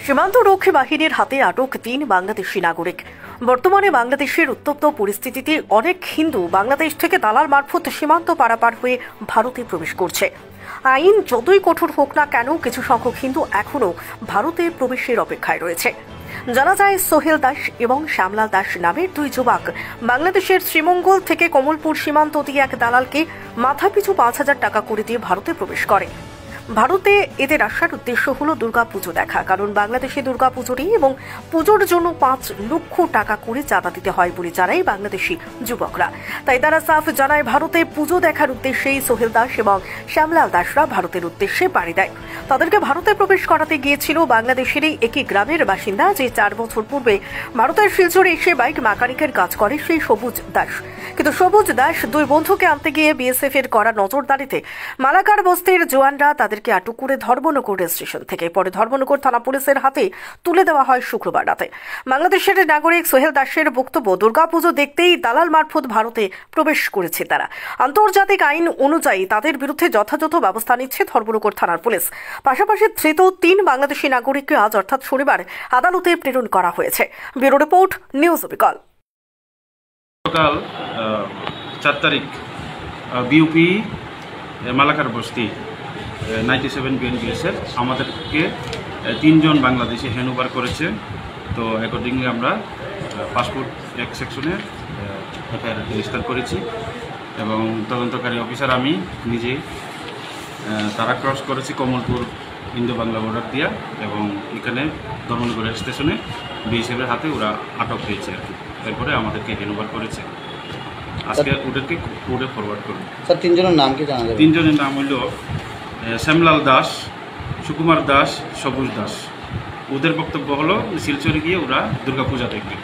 সীমান্তরক্ষী বাহিনীর হাতে আটক 3 বাংলাদেশি নাগরিক। বর্তমানে বাংলাদেশের উত্তপ্ত পরিস্থিতিতে অনেক হিন্দু বাংলাদেশ থেকে দালাল মারফত সীমান্ত পারাপার হয়ে ভারতে প্রবেশ করছে। আইন যতই কঠোর হোক না কেন, কিছু সংখ্যক হিন্দু এখনও ভারতে প্রবেশের অপেক্ষায় রয়েছে। জানা যায়, সোহেল দাস এবং শ্যামলাল দাস নামের 2 যুবক বাংলাদেশের শ্রীমঙ্গল থেকে কমলপুর সীমান্ত দিয়ে এক দালালকে মাথাপিছু 5,000 টাকা করে দিয়ে ভারতে প্রবেশ করে। ভারতে এদের আসার উদ্দেশ্য হলো দুর্গাপুজো দেখা, কারণ বাংলাদেশে দুর্গাপুজোরই এবং পুজোর জন্য 5 লক্ষ টাকা করে চাঁদা দিতে হয় বলে জানায় বাংলাদেশি যুবকরা। তাই তারা সাফ জানায়, ভারতে পুজো দেখার উদ্দেশ্যেই সোহেল দাস এবং শ্যামলাল দাসরা ভারতের উদ্দেশ্যে পাড়ি দেয়। তাদেরকে ভারতে প্রবেশ করাতে গিয়েছিল বাংলাদেশেরই একই গ্রামের বাসিন্দা, যে 4 বছর পূর্বে ভারতের শিলচরে এসে বাইক মেকানিকের কাজ করে সেই সবুজ দাস। কিন্তু সবুজ দাস 2 বন্ধুকে আনতে গিয়ে বিএসএফ এর করা নজরদারিতে মালাকার বস্তির জওয়ানরা তাদেরকে আটক করে ধর্মনগর স্টেশন থেকে পরে ধর্মনগর থানা পুলিশের হাতে তুলে দেওয়া হয় শুক্রবার রাতে। বাংলাদেশের নাগরিক সোহেল দাসের বক্তব্য, দুর্গাপুজো দেখতেই দালাল মারফত ভারতে প্রবেশ করেছে তারা। আন্তর্জাতিক আইন অনুযায়ী তাদের বিরুদ্ধে যথাযথ ব্যবস্থা নিচ্ছে ধর্মনগর থানার পুলিশ। পাশাপাশি ধৃত 3 বাংলাদেশি নাগরিককে আজ অর্থাৎ শনিবার আদালতে প্রেরণ করা হয়েছে। ব্যুরো রিপোর্ট, নিউজ অবিকল। সকাল 4 তারিখ বিউপি মালাকার বস্তি 97 বিএনবিএসের আমাদেরকে 3 জন বাংলাদেশি হ্যান্ডওভার করেছে। তো অ্যাকর্ডিংলি আমরা পাসপোর্ট এক সেকশনে এফআইআর রেজিস্টার করেছি এবং তদন্তকারী অফিসার আমি নিজে তারা ক্রস করেছি কমলপুর ইন্দো বাংলা বর্ডার দিয়া এবং এখানে ধর্মনগর স্টেশনে বিএসএফের হাতে ওরা আটক হয়েছে আর কি। এরপরে আমাদেরকে হ্যান্ডওভার করেছে। আজকে ওদেরকে কোর্টে ফরওয়ার্ড করুন। স্যার, 3 জনের নাম কি জানা যাবে? 3 জনের নাম হইল শ্যামলাল দাস, সুকুমার দাস, সবুজ দাস। ওদের বক্তব্য হলো শিলচরে গিয়ে ওরা দুর্গাপূজা দেখবে।